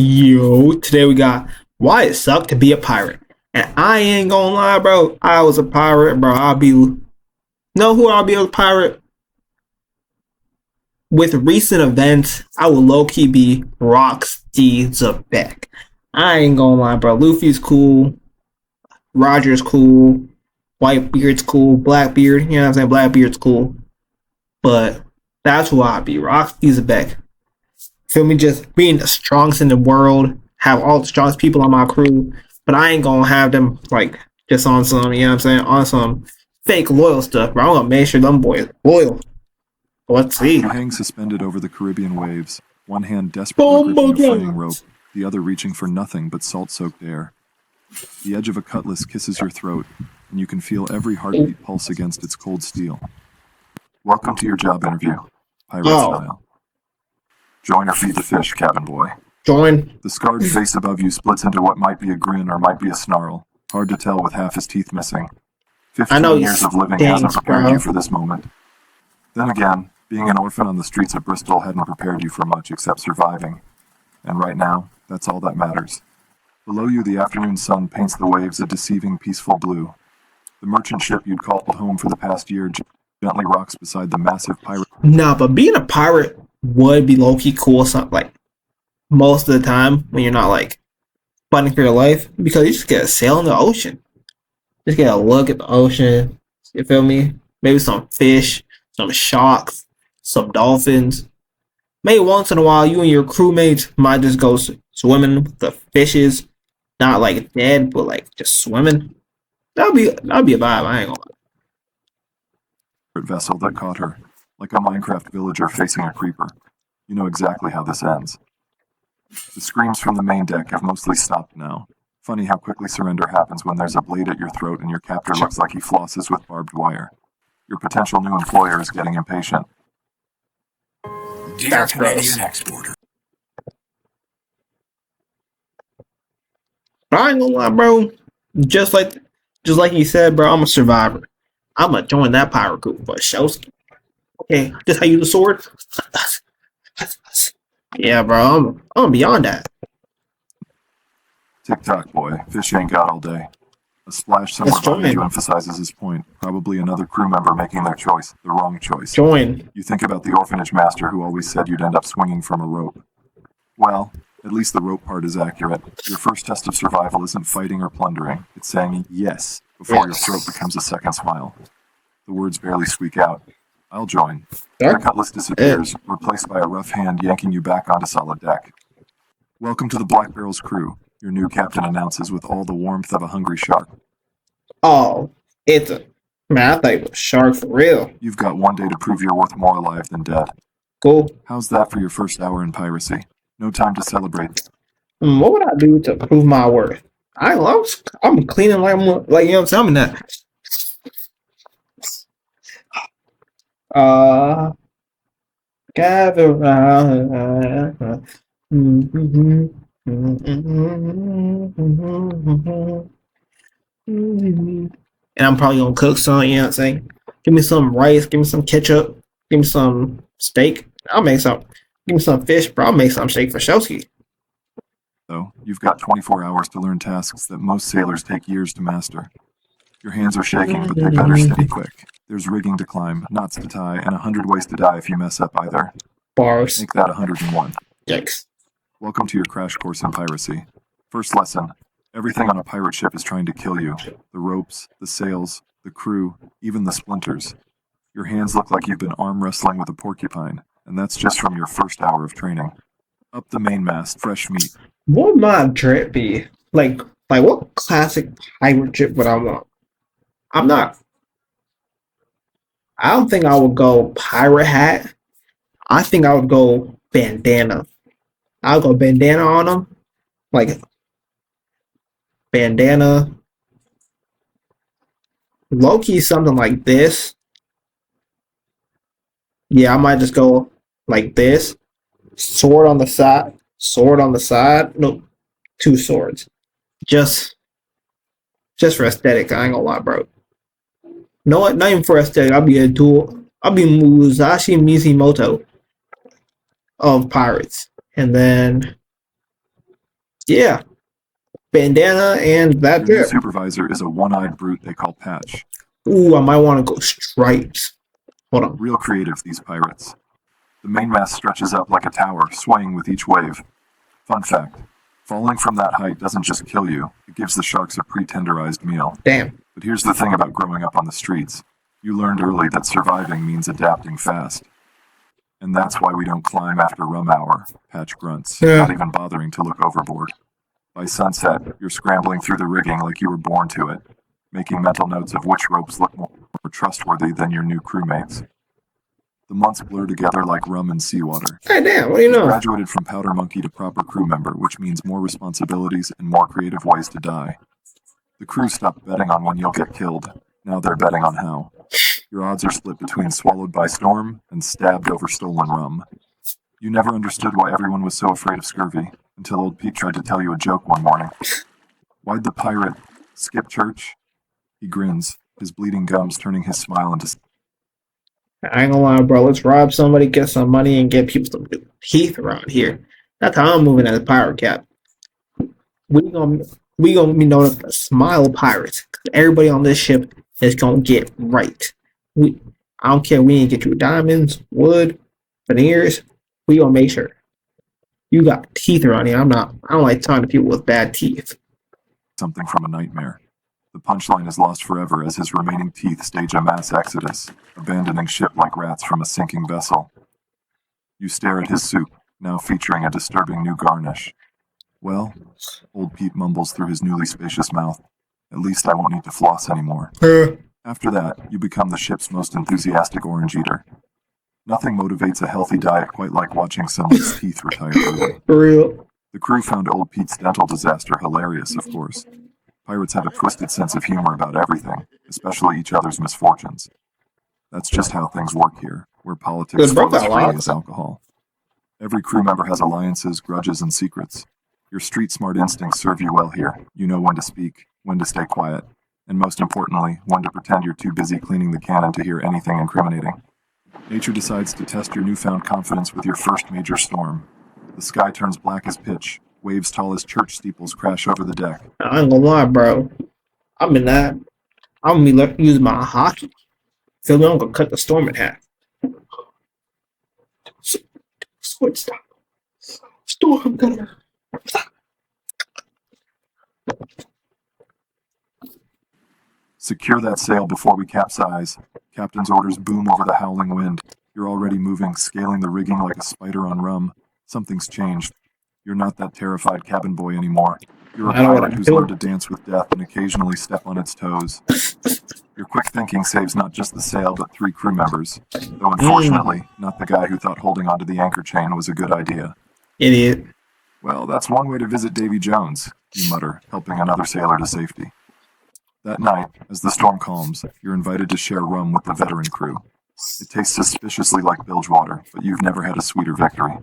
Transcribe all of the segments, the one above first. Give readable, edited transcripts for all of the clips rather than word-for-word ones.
Yo, today we got why it sucked to be a pirate. And I ain't gonna lie, bro. I was a pirate, bro. Know who I'll be a pirate? With recent events, I will low key be Rox D Zebek. I ain't gonna lie, bro. Luffy's cool. Roger's cool. Whitebeard's cool. Blackbeard, you know what I'm saying? Blackbeard's cool. But that's who I'll be. Rox D Zebek. Feel me? Just being the strongest in the world, have all the strongest people on my crew, but I ain't gonna have them like just on some, you know what I'm saying, on some fake loyal stuff, bro. I'm gonna make sure them boys loyal. Let's see. You hang suspended over the Caribbean waves, one hand desperately gripping a fraying rope, the other reaching for nothing but salt-soaked air. The edge of a cutlass kisses your throat, and you can feel every heartbeat pulse against its cold steel. Welcome to your job interview, pirate style. Join or feed the fish, cabin boy. Join. The scarred face above you splits into what might be a grin or might be a snarl, hard to tell with half his teeth missing. 15 years of living hasn't prepared you for this moment. Then again, being an orphan on the streets of Bristol hadn't prepared you for much except surviving. And right now, that's all that matters. Below you, the afternoon sun paints the waves a deceiving, peaceful blue. The merchant ship you'd called home for the past year gently rocks beside the massive pirate. Nah, but being a pirate would be low-key cool, something like most of the time when you're not like fighting for your life, because you just get to sail in the ocean. Just get a look at the ocean. You feel me? Maybe some fish, some sharks, some dolphins. Maybe once in a while, you and your crewmates might just go swimming with the fishes, not like dead, but like just swimming. That'd be a vibe. I ain't gonna lie. Vessel that caught her, like a Minecraft villager facing a creeper. You know exactly how this ends. The screams from the main deck have mostly stopped now. Funny how quickly surrender happens when there's a blade at your throat and your captor looks like he flosses with barbed wire. Your potential new employer is getting impatient. Dear Canadian exporter. I ain't gonna lie, bro. Just like you said, bro, I'm a survivor. I'm gonna join that pirate group for Showski. Okay, this how you use the sword? Yeah, bro, I'm beyond that. Tick-tock, boy. Fish ain't got all day. A splash somewhere behind you emphasizes his point. Probably another crew member making their choice. The wrong choice. Join. You think about the orphanage master who always said you'd end up swinging from a rope. Well, at least the rope part is accurate. Your first test of survival isn't fighting or plundering. It's saying yes before your throat becomes a second smile. The words barely squeak out. I'll join. The cutlass disappears, replaced by a rough hand yanking you back onto solid deck. Welcome to the Black Barrel's crew, your new captain announces with all the warmth of a hungry shark. Oh, it's a... Man, I thought it was a shark for real. You've got one day to prove you're worth more alive than dead. Cool. How's that for your first hour in piracy? No time to celebrate. What would I do to prove my worth? I'm cleaning like you know what I'm saying? I'm in that. Gather round. And I'm probably gonna cook some, you know what I'm saying? Give me some rice, give me some ketchup, give me some steak. I'll make some. Give me some fish, bro. I'll make some steak for Showski. So, you've got 24 hours to learn tasks that most sailors take years to master. Your hands are shaking, but they better steady quick. There's rigging to climb, knots to tie, and 100 ways to die if you mess up either. Bars. Make that 101. Yikes. Welcome to your crash course in piracy. First lesson. Everything on a pirate ship is trying to kill you. The ropes, the sails, the crew, even the splinters. Your hands look like you've been arm wrestling with a porcupine, and that's just from your first hour of training. Up the mainmast, fresh meat. What would my drip be? Like what classic pirate drip would I want? I don't think I would go pirate hat. I think I would go bandana. I'll go bandana on them. Like bandana. Low-key something like this. Yeah, I might just go like this. Sword on the side. Sword on the side. Nope. 2 swords. Just for aesthetic. I ain't gonna lie, bro. No, not even for aesthetic. I'll be Musashi Mizumoto of pirates. And then Yeah, bandana, and that's Your new it. supervisor is a one-eyed brute they call Patch. Ooh, I might want to go stripes. Hold on. Real creative, these pirates. The mainmast stretches up like a tower, swaying with each wave. Fun fact, falling from that height doesn't just kill you, it gives the sharks a pre-tenderized meal. Damn. But here's the thing about growing up on the streets. You learned early that surviving means adapting fast. And that's why we don't climb after rum hour, Patch grunts, not even bothering to look overboard. By sunset, you're scrambling through the rigging like you were born to it, making mental notes of which ropes look more trustworthy than your new crewmates. The months blur together like rum and seawater. Hey, damn, what do you know? Graduated from powder monkey to proper crew member, which means more responsibilities and more creative ways to die. The crew stopped betting on when you'll get killed. Now they're betting on how. Your odds are split between swallowed by storm and stabbed over stolen rum. You never understood why everyone was so afraid of scurvy, until old Pete tried to tell you a joke one morning. Why'd the pirate skip church? He grins, his bleeding gums turning his smile into... I ain't gonna lie, bro. Let's rob somebody, get some money, and get people some new teeth around here. That's how I'm moving as a pirate cap. We gonna be known as the Smile Pirates. Everybody on this ship is gonna get right. I don't care. We ain't get you diamonds, wood, veneers. We gonna make sure you got teeth around here. I don't like talking to people with bad teeth. Something from a nightmare. The punchline is lost forever as his remaining teeth stage a mass exodus, abandoning ship like rats from a sinking vessel. You stare at his soup, now featuring a disturbing new garnish. Well, old Pete mumbles through his newly spacious mouth, at least I won't need to floss anymore. After that, you become the ship's most enthusiastic orange eater. Nothing motivates a healthy diet quite like watching someone's teeth retire early. For real. The crew found old Pete's dental disaster hilarious, of course. Pirates have a twisted sense of humor about everything, especially each other's misfortunes. That's just how things work here, where politics flows freely as alcohol. Every crew member has alliances, grudges, and secrets. Your street-smart instincts serve you well here. You know when to speak, when to stay quiet, and most importantly, when to pretend you're too busy cleaning the cannon to hear anything incriminating. Nature decides to test your newfound confidence with your first major storm. The sky turns black as pitch. Waves tall as church steeples crash over the deck. I ain't gonna lie, bro. I'm in that. I'm gonna be using my hockey. Feel me? I'm gonna cut the storm in half. Sword stop. Storm gunner. Secure that sail before we capsize. Captain's orders boom over the howling wind. You're already moving, scaling the rigging like a spider on rum. Something's changed. You're not that terrified cabin boy anymore. You're a pirate who's learned to dance with death and occasionally step on its toes. Your quick thinking saves not just the sail, but 3 crew members. Though unfortunately, not the guy who thought holding onto the anchor chain was a good idea. Idiot. Well, that's one way to visit Davy Jones, you mutter, helping another sailor to safety. That night, as the storm calms, you're invited to share rum with the veteran crew. It tastes suspiciously like bilge water, but you've never had a sweeter victory.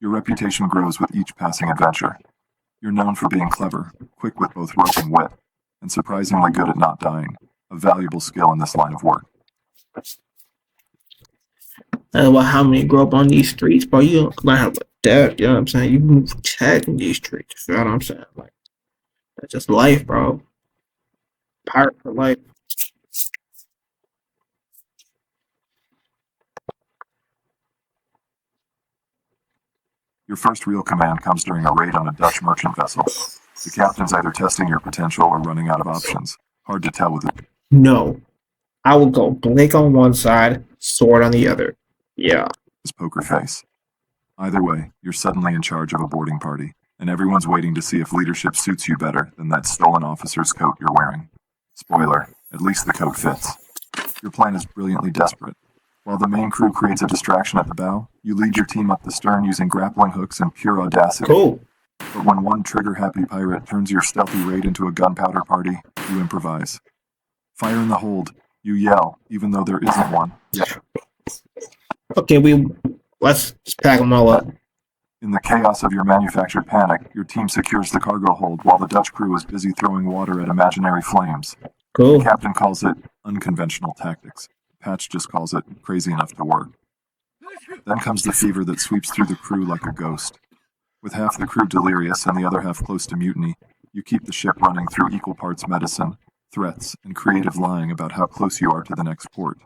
Your reputation grows with each passing adventure. You're known for being clever, quick with both rope and wit, and surprisingly good at not dying, a valuable skill in this line of work. Well, how many grow up on these streets, bro? You don't learn how to adapt, you know what I'm saying? You move tag in these streets, you know what I'm saying? Like, that's just life, bro. Pirate for life. Your first real command comes during a raid on a Dutch merchant vessel. The captain's either testing your potential or running out of options. Hard to tell with it. No. I would go Blake on one side, sword on the other. Yeah. His poker face. Either way, you're suddenly in charge of a boarding party, and everyone's waiting to see if leadership suits you better than that stolen officer's coat you're wearing. Spoiler, at least the coat fits. Your plan is brilliantly desperate. While the main crew creates a distraction at the bow, you lead your team up the stern using grappling hooks and pure audacity. Cool. But when one trigger-happy pirate turns your stealthy raid into a gunpowder party, you improvise. Fire in the hold. You yell, even though there isn't one. Yet. Okay, let's pack them all up. In the chaos of your manufactured panic, your team secures the cargo hold while the Dutch crew is busy throwing water at imaginary flames. Cool. The captain calls it unconventional tactics. Patch just calls it crazy enough to work. Then comes the fever that sweeps through the crew like a ghost. With half the crew delirious and the other half close to mutiny, you keep the ship running through equal parts medicine, threats, and creative lying about how close you are to the next port.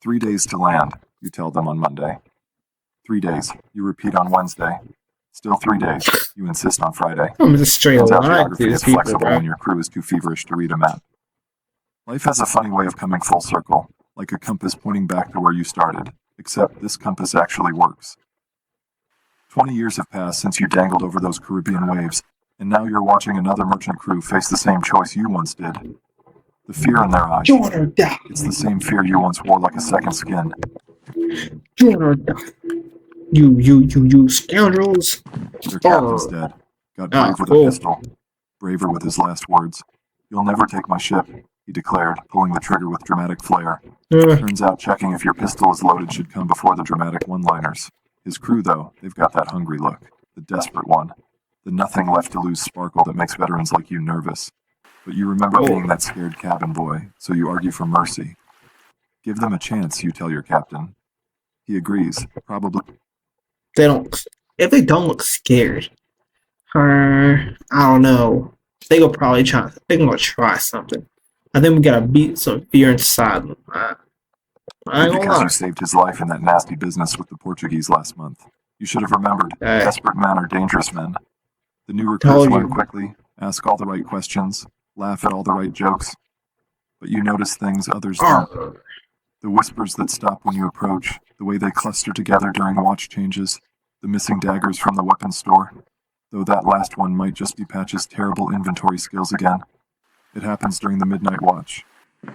3 days to land, you tell them on Monday. 3 days, you repeat on Wednesday. Still 3 days, you insist on Friday. I'm just straight Turns out lying to geography these is people, flexible bro. when your crew is too feverish to read a map. Life has a funny way of coming full circle, like a compass pointing back to where you started, except this compass actually works. 20 years have passed since you dangled over those Caribbean waves, and now you're watching another merchant crew face the same choice you once did. The fear in their eyes. Join or die. It's the same fear you once wore like a second skin. Join or die. You scoundrels. Their captain's dead. Got brave with a pistol. Braver with his last words. You'll never take my ship, he declared, pulling the trigger with dramatic flair. Turns out checking if your pistol is loaded should come before the dramatic one-liners. His crew, though, they've got that hungry look. The desperate one. The nothing-left-to-lose sparkle that makes veterans like you nervous. But you remember being that scared cabin boy, so you argue for mercy. Give them a chance, you tell your captain. He agrees, probably. If they don't look scared, I don't know. They're gonna try something. I think we gotta beat some fear inside them. Because you saved his life in that nasty business with the Portuguese last month. You should have remembered, desperate men are dangerous men. The new recruits learn quickly, ask all the right questions, laugh at all the right jokes. But you notice things others don't. The whispers that stop when you approach, the way they cluster together during watch changes, the missing daggers from the weapons store, though that last one might just be Patch's terrible inventory skills again. It happens during the midnight watch.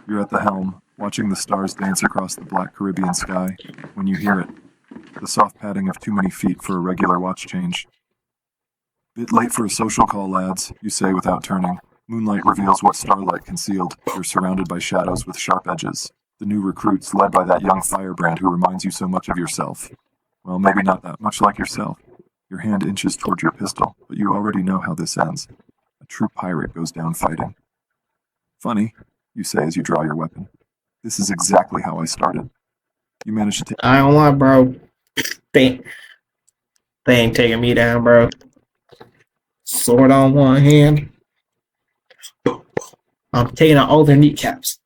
You're at the helm, watching the stars dance across the black Caribbean sky, when you hear it, the soft padding of too many feet for a regular watch change. Bit late for a social call, lads, you say without turning. Moonlight reveals what starlight concealed. You're surrounded by shadows with sharp edges. The new recruits, led by that young firebrand who reminds you so much of yourself. Well, maybe not that much like yourself. Your hand inches toward your pistol, but you already know how this ends. A true pirate goes down fighting. Funny, you say as you draw your weapon. This is exactly how I started. You managed to take... I don't lie, bro. They ain't taking me down, bro. Sword on one hand. I'm taking out all their kneecaps.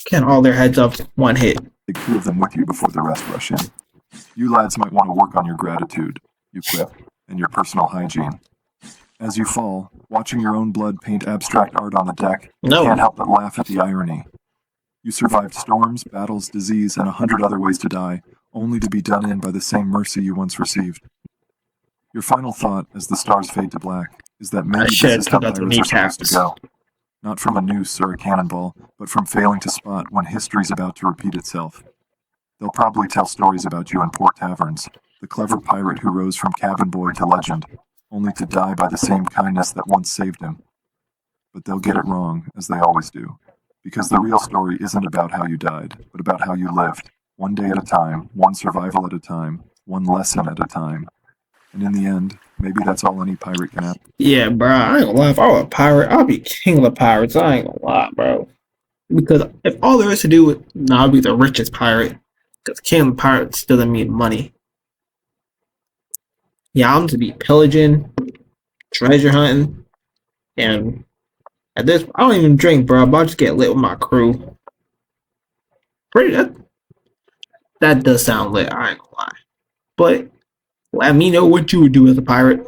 Getting all their heads up one hit. Take 2 of them with you before the rest rush in. You lads might want to work on your gratitude, you quip, and your personal hygiene. As you fall, watching your own blood paint abstract art on the deck, you can't help but laugh at the irony. You survived storms, battles, disease, and 100 other ways to die, only to be done in by the same mercy you once received. Your final thought, as the stars fade to black, is that maybe this is how pirates are supposed to go. Not from a noose or a cannonball, but from failing to spot when history's about to repeat itself. They'll probably tell stories about you in port taverns, the clever pirate who rose from cabin boy to legend, only to die by the same kindness that once saved him. But they'll get it wrong, as they always do, because the real story isn't about how you died, but about how you lived, one day at a time, one survival at a time, one lesson at a time. And in the end, maybe that's all any pirate can have. Yeah, bro, I ain't gonna lie. If I were a pirate, I'd be king of the pirates. I ain't gonna lie, bro. Because if all there is to do I'd be the richest pirate. Because king of the pirates doesn't mean money. Yeah, I'm to be pillaging, treasure hunting, and at this, I don't even drink, bro. But I just get lit with my crew. That does sound lit. I ain't gonna lie. But let me know what you would do as a pirate.